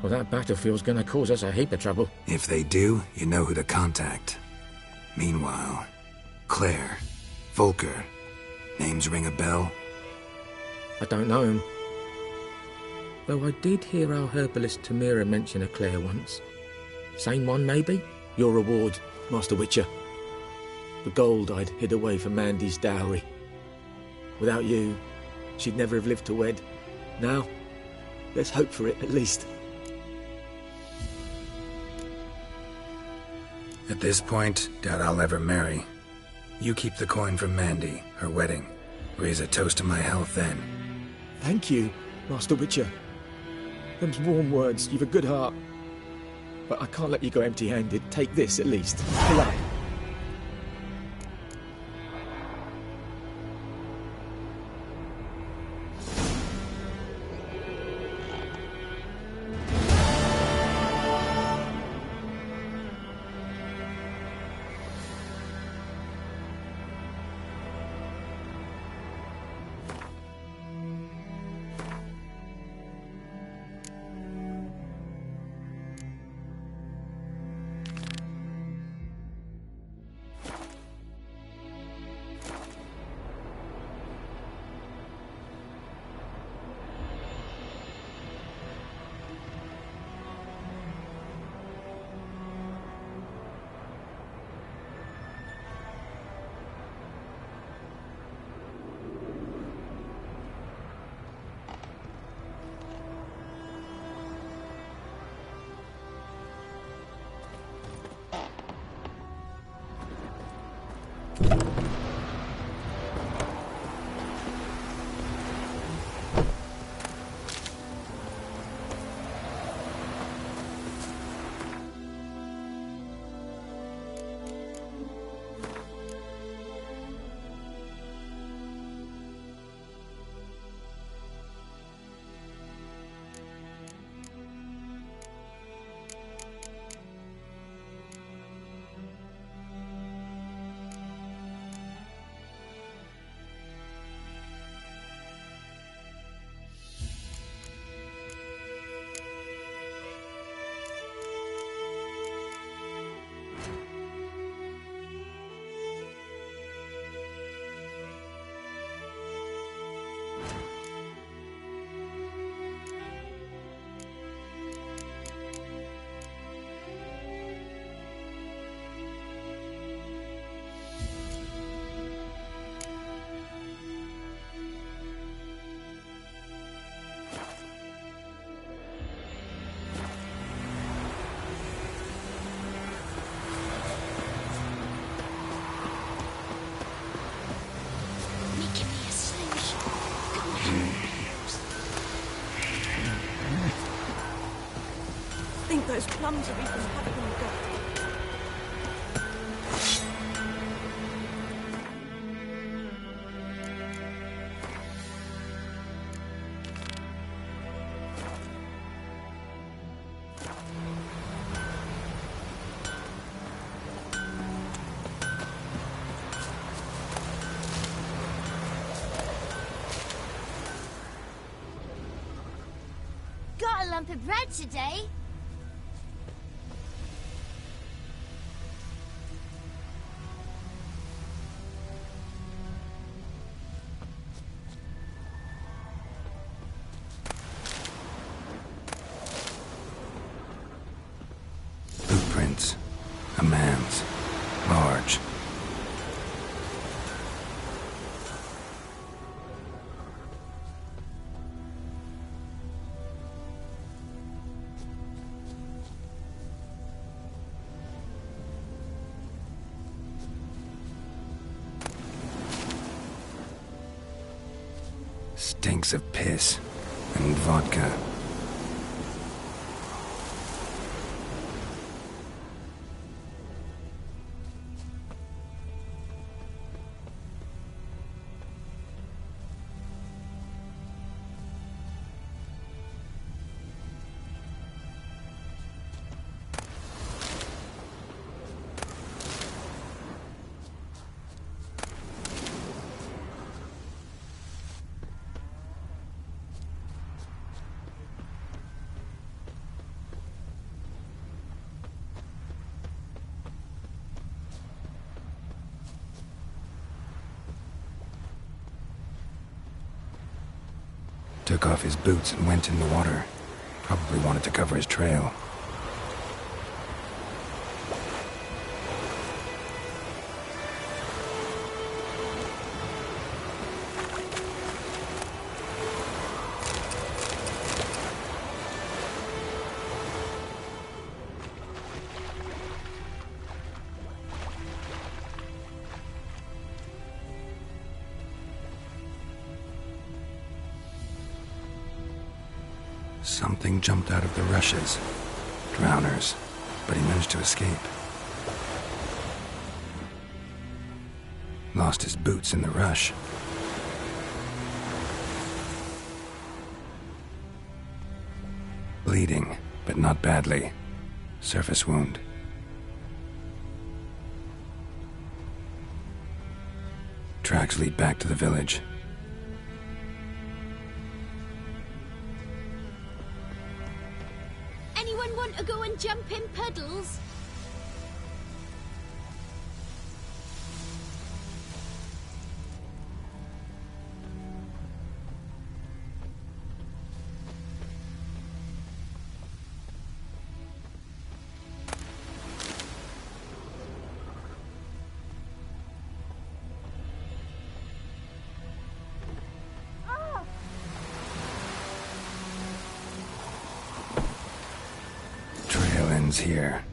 Well, that battlefield's gonna cause us a heap of trouble. If they do, you know who to contact. Meanwhile, Claire, Volker, names ring a bell? I don't know him. Though I did hear our herbalist Tamira mention a Claire once. Same one, maybe? Your reward, Master Witcher. The gold I'd hid away for Mandy's dowry. Without you, she'd never have lived to wed. Now, let's hope for it, at least. At this point, doubt I'll ever marry. You keep the coin from Mandy, her wedding. Raise a toast to my health then. Thank you, Master Witcher. Them's warm words, you've a good heart. But I can't let you go empty-handed. Take this, at least. Fill up. Think those plums are even having got. Got a lump of bread today. Footprints. A man's. Large. Stinks of piss and vodka. Took off his boots and went in the water. Probably wanted to cover his trail. Something jumped out of the rushes. Drowners. But he managed to escape. Lost his boots in the rush. Bleeding, but not badly. Surface wound. Tracks lead back to the village. Anyone want to go and jump in puddles? Here,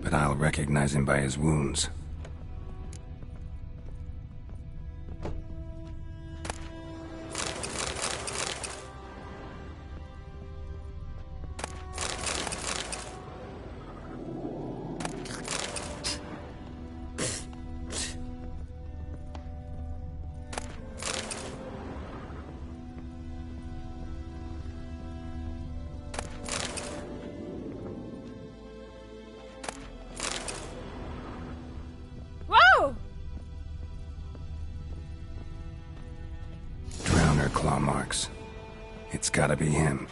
but I'll recognize him by his wounds. Claw marks. It's gotta be him.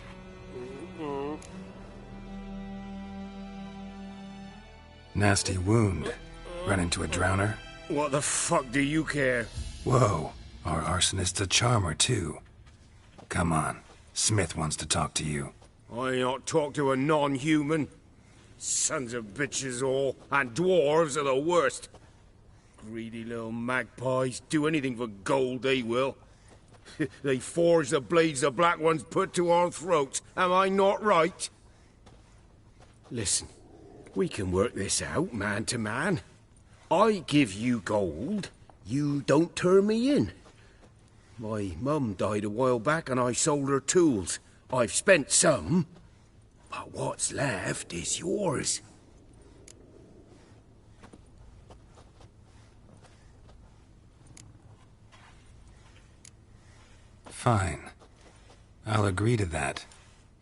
Nasty wound. Run into a drowner? What the fuck do you care? Whoa, our arsonist's a charmer too. Come on, Smith wants to talk to you. I ain't not talk to a non-human. Sons of bitches all, and dwarves are the worst. Greedy little magpies, do anything for gold, they will. They forge the blades the Black Ones put to our throats. Am I not right? Listen, we can work this out, man to man. I give you gold, you don't turn me in. My mum died a while back and I sold her tools. I've spent some, but what's left is yours. Fine. I'll agree to that,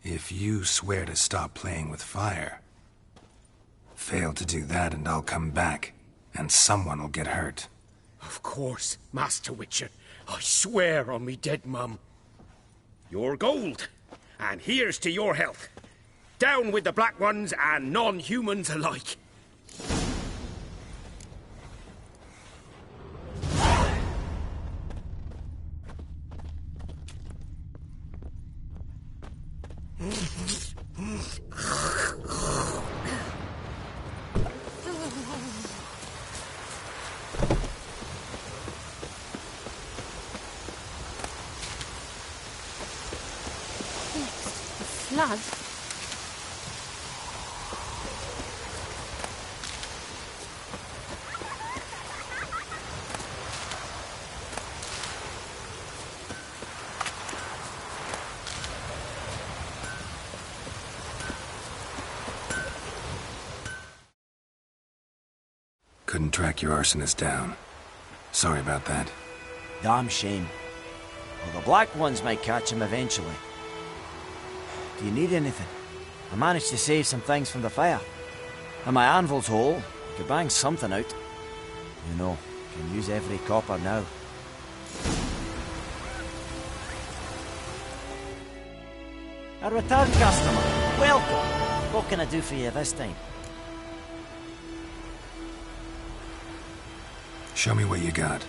if you swear to stop playing with fire. Fail to do that and I'll come back, and someone will get hurt. Of course, Master Witcher. I swear on me dead mum. Your gold, and here's to your health. Down with the Black Ones and non-humans alike. Dad. Couldn't track your arsonist down. Sorry about that. Damn shame. Well, the black ones might catch him eventually. Do you need anything? I managed to save some things from the fire. And my anvil's whole. Could bang something out. You know, can use every copper now. A return customer. Welcome. What can I do for you this time? Show me what you got.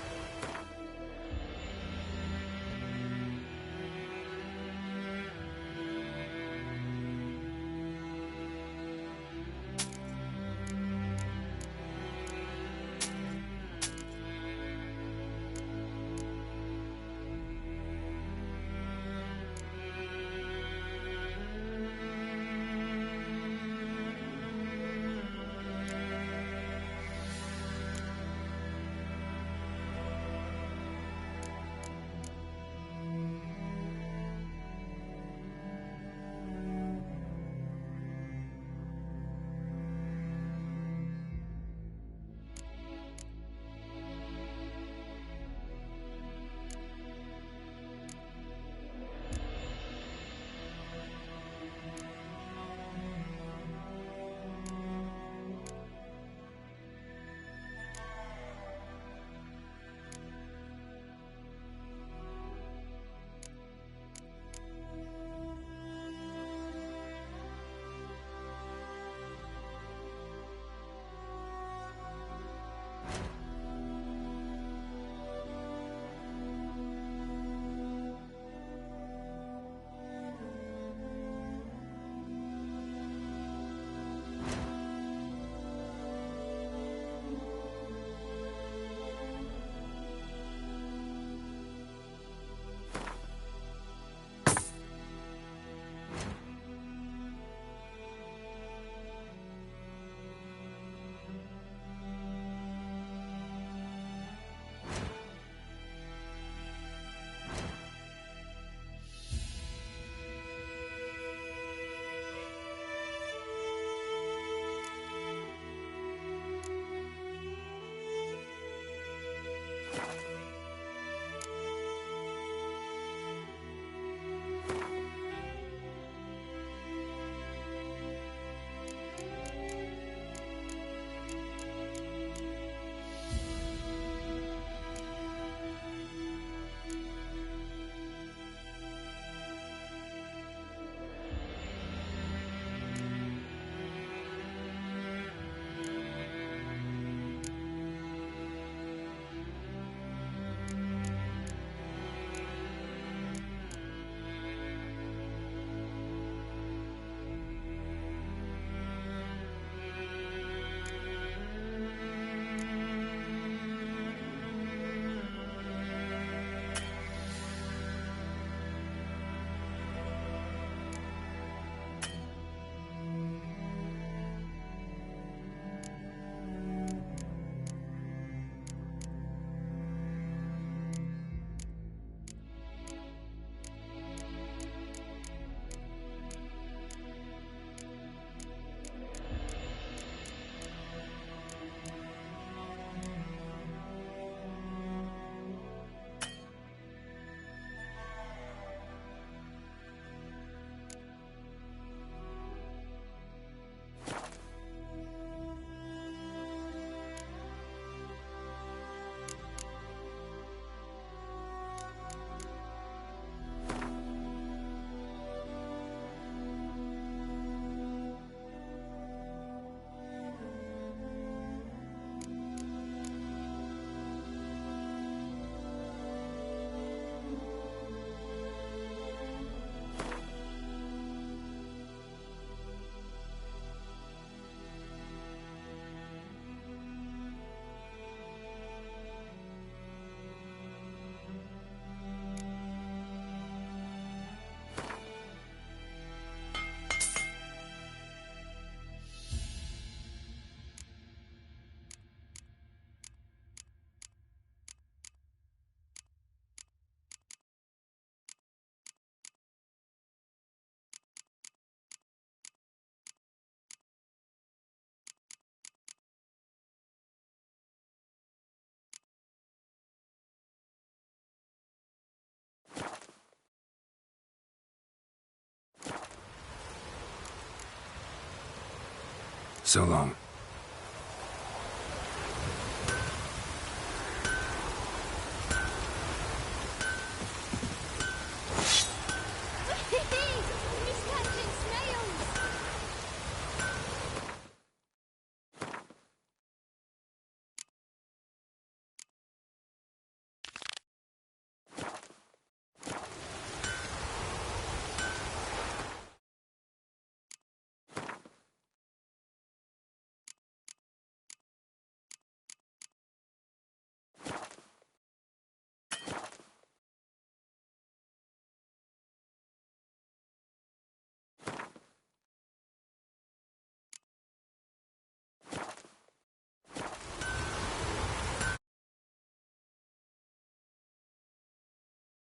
So long.